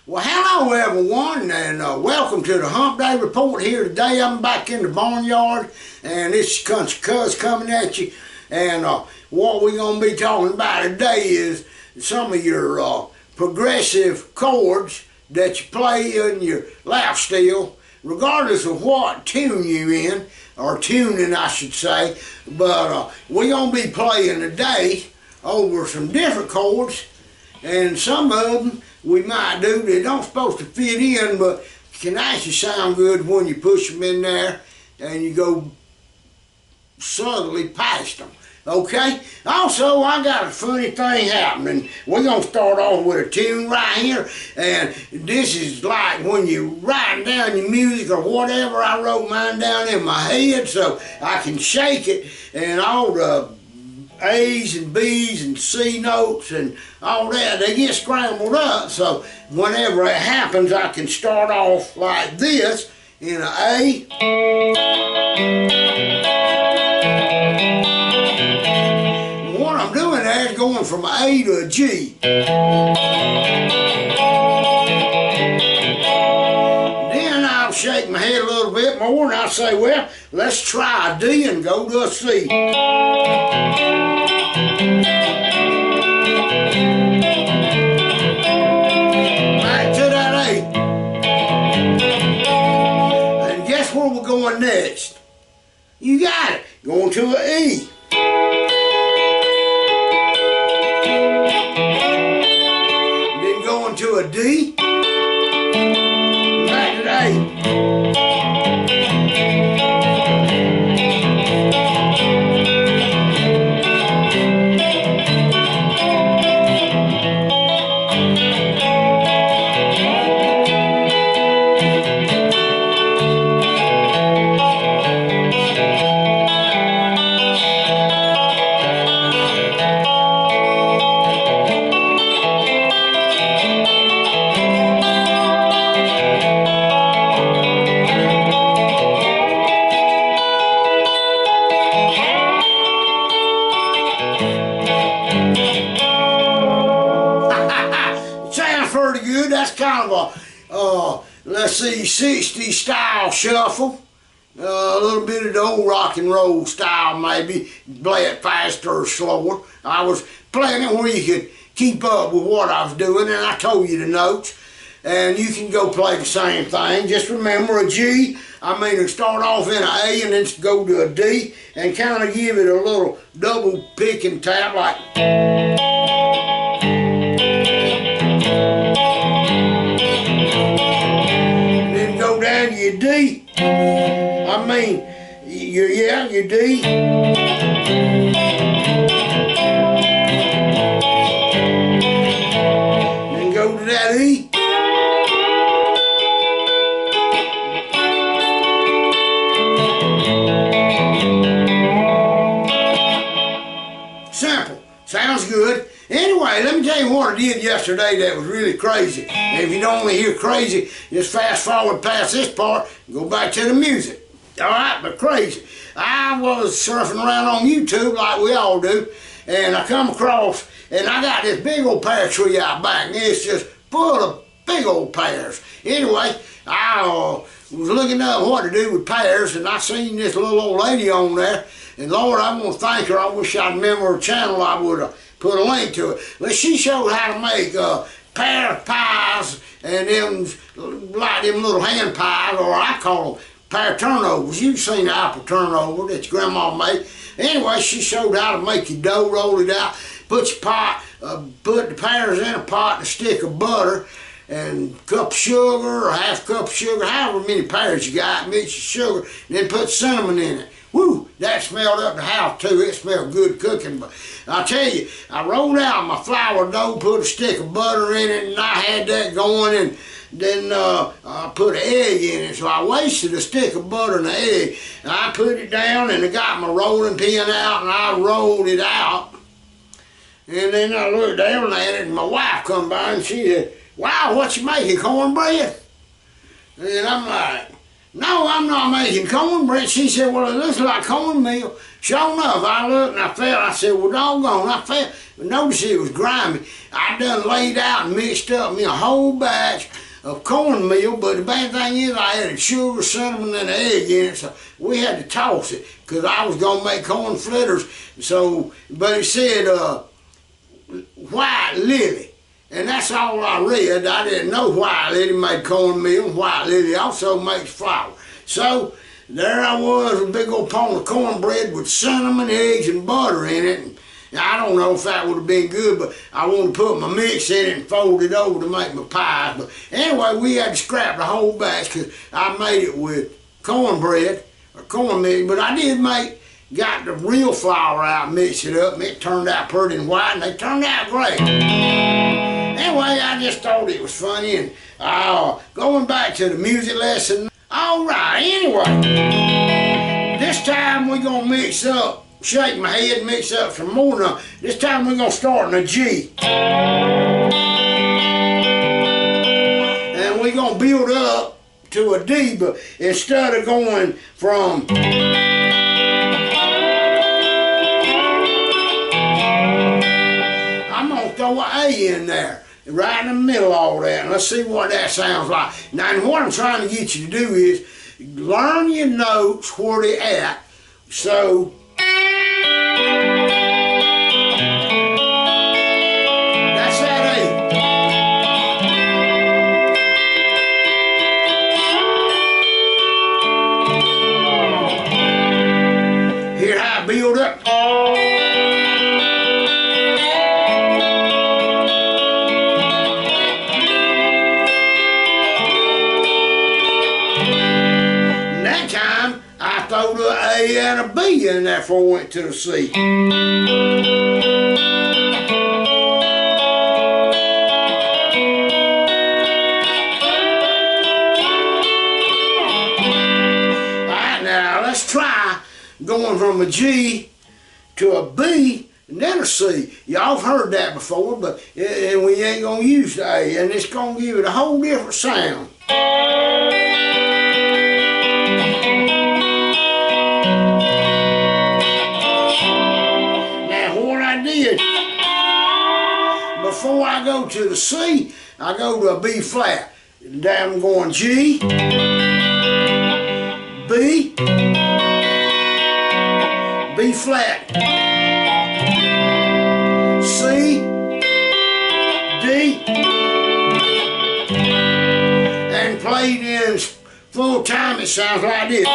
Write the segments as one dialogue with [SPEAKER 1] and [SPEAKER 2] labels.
[SPEAKER 1] Well, hello everyone, and welcome to the Hump Day Report here today. I'm back in the barnyard, and it's Country Cuz coming at you. And what we're going to be talking about today is some of your progressive chords that you play in your lap steel, regardless of what tune you're in, or tuning I should say. But we're going to be playing today over some different chords, and some of them we might do, they don't supposed to fit in, but can actually sound good when you push them in there and you go subtly past them. Okay? Also, I got a funny thing happening. We're going to start off with a tune right here, and this is like when you're writing down your music or whatever. I wrote mine down in my head so I can shake it, and all the A's and B's and C notes and all that, they get scrambled up, so whenever it happens I can start off like this in an A. What I'm doing there is going from an A to a G. Then I'll shake my head a little bit more and I'll say, well, let's try a D and go to a C. Back to that A. And guess where we're going next? You got it. Going to an E. Then going to a D. Back to the A. Pretty good. That's kind of a, let's see, 60s style shuffle. A little bit of the old rock and roll style maybe, play it faster or slower. I was playing it where you could keep up with what I was doing, and I told you the notes. And you can go play the same thing. Just remember a G, start off in an A and then go to a D and kind of give it a little double pick and tap like. Your D, your D. Then go to that E. Simple. Sounds good. Anyway, let me tell you what I did yesterday that was really crazy. And if you don't want to hear crazy, just fast forward past this part and go back to the music. Alright, but crazy. I was surfing around on YouTube like we all do, and I come across, and I got this big old pear tree out back, and it's just full of big old pears. Anyway, I was looking up what to do with pears, and I seen this little old lady on there, and Lord, I want to thank her. I wish I'd remember her channel. I would have put a link to it. But she showed how to make pear pies and them, like them little hand pies, or I call them pear turnovers. You've seen the apple turnover that your grandma made. Anyway, she showed how to make your dough, roll it out, put your pot, put the pears in a pot, and a stick of butter, and a cup of sugar, or half cup of sugar, however many pears you got, mix your sugar, and then put cinnamon in it. Woo, that smelled up the house too. It smelled good cooking. But I tell you, I rolled out my flour dough, put a stick of butter in it, and I had that going, and then I put an egg in it. So I wasted a stick of butter and an egg. And I put it down, and I got my rolling pin out, and I rolled it out. And then I looked down at it, and my wife come by, and she said, "Wow, what you making, cornbread?" And I'm like, "No, I'm not making cornbread." She said, "Well, it looks like cornmeal." Sure enough, I looked and I felt, I said, "Well, doggone," I noticed it was grimy. I done laid out and mixed up me a whole batch of cornmeal, but the bad thing is I added sugar, cinnamon, and an egg in it, so we had to toss it, because I was going to make corn fritters, so, but it said White Lily, and that's all I read. I didn't know White Lily made cornmeal, and White Lily also makes flour. So, there I was, a big old pan of cornbread with cinnamon, eggs, and butter in it. And I don't know if that would have been good, but I wanted to put my mix in it and fold it over to make my pies. But anyway, we had to scrap the whole batch because I made it with cornbread or cornmeal. But I did got the real flour out and mixed it up, and it turned out pretty and white, and they turned out great. Anyway, I just thought it was funny, and going back to the music lesson. All right, anyway, this time we're going to mix up, shake my head, mix up some more. Now, this time we're going to start in a G. And we're going to build up to a D, but instead of going from I'm going to throw an A in there. Right in the middle of all that, and let's see what that sounds like. Now, and what I'm trying to get you to do is learn your notes where they're at. So, that's that A. Hear how I build up? I threw the A and a B in there before I went to the C. Alright, now let's try going from a G to a B and then a C. Y'all have heard that before, but and we ain't going to use the A, and it's going to give it a whole different sound. Before I go to the C, I go to a B flat. Then I'm going G, B, B flat, C, D, and played in full time it sounds like this.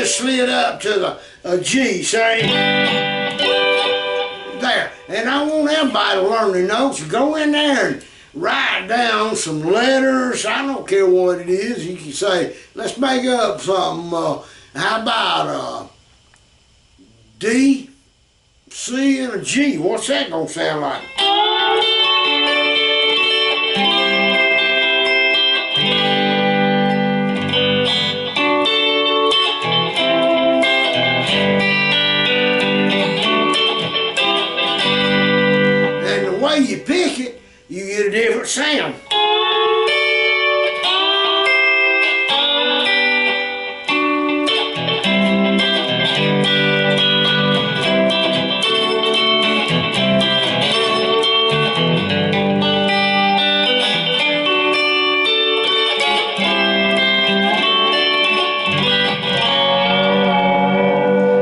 [SPEAKER 1] Slid up to a G, say, there. And I want everybody to learn the notes. Go in there and write down some letters. I don't care what it is. You can say, let's make up something. How about D, C, and a G? What's that going to sound like? You pick it, you get a different sound.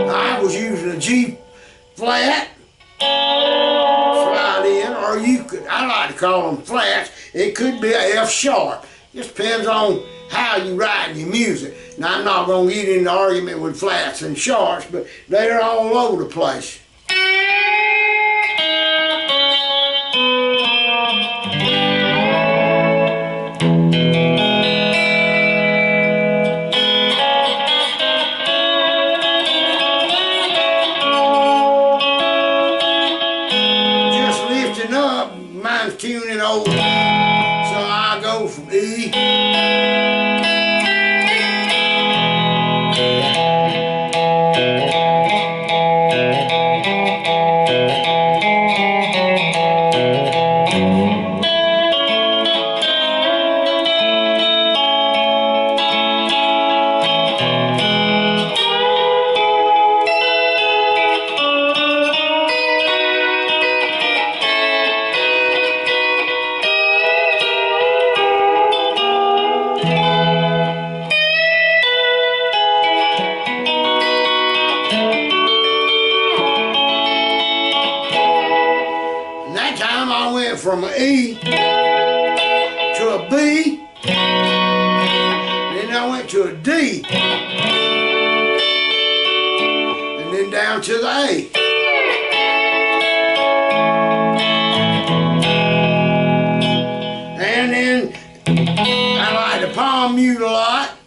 [SPEAKER 1] I was using a G flat. I like to call them flats. It could be a F sharp. Just depends on how you write your music. Now, I'm not going to get into argument with flats and sharps, but they're all over the place. Mine's tuning over, so I go from E from an E to a B, then I went to a D, and then down to the A. And then I like the palm mute a lot.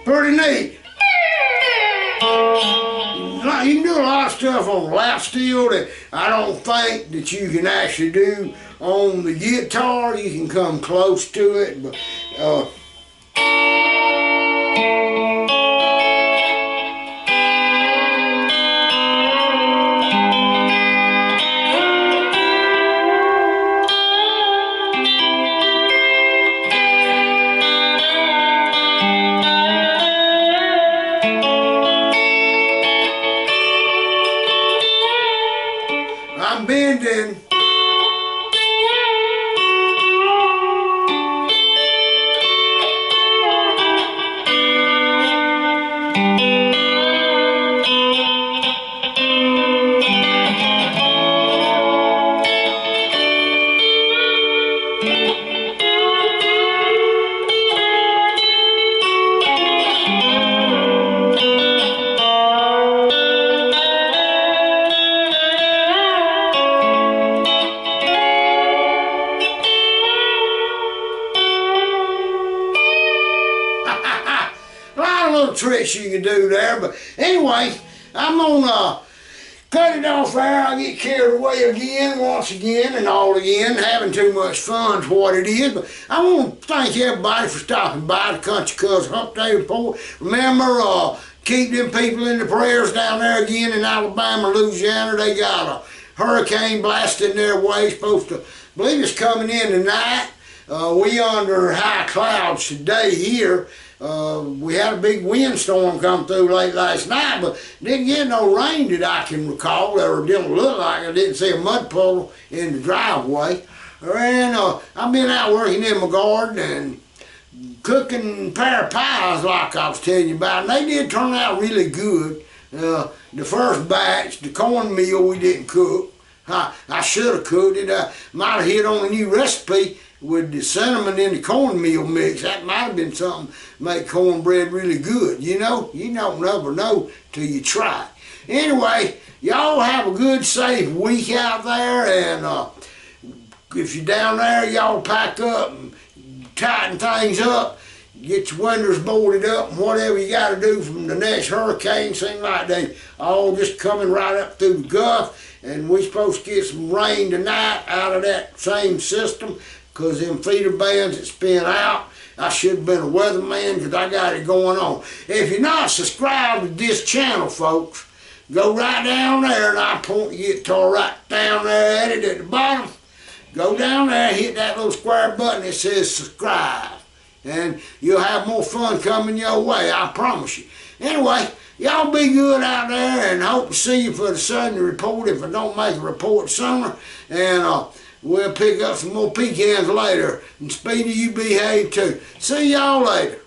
[SPEAKER 1] Pretty neat. You can do a lot of stuff on lap steel that I don't think that you can actually do on the guitar. You can come close to it, but I'm bending. Little tricks you can do there, but anyway, I'm gonna cut it off there. I get carried away again, once again, and all again, having too much fun is what it is. But I want to thank everybody for stopping by the Country Cousin Hump Day Report. Remember, keep them people in the prayers down there again in Alabama, Louisiana. They got a hurricane blasting their way. Supposed to, I believe it's coming in tonight. We under high clouds today here. We had a big windstorm come through late last night, but didn't get no rain that I can recall, or didn't look like. I didn't see a mud puddle in the driveway. And I've been out working in my garden and cooking pear pies like I was telling you about, and they did turn out really good. The first batch, the cornmeal we didn't cook. I should have cooked it. Might have hit on a new recipe with the cinnamon in the cornmeal mix. That might have been something to make cornbread really good. You know, you don't never know till you try. Anyway, y'all have a good, safe week out there, and if you're down there, y'all pack up and tighten things up. Get your windows boarded up and whatever you got to do from the next hurricane. Seems like they all just coming right up through the Gulf, and we're supposed to get some rain tonight out of that same system because them feeder bands that spin out. I should have been a weatherman because I got it going on. If you're not subscribed to this channel, folks, go right down there, and I'll point your guitar right down there at it at the bottom. Go down there, hit that little square button that says subscribe, and you'll have more fun coming your way, I promise you. Anyway, y'all be good out there, and I hope to see you for the Sunday report if I don't make a report sooner. And we'll pick up some more pecans later. And Speedy, you behave too. See y'all later.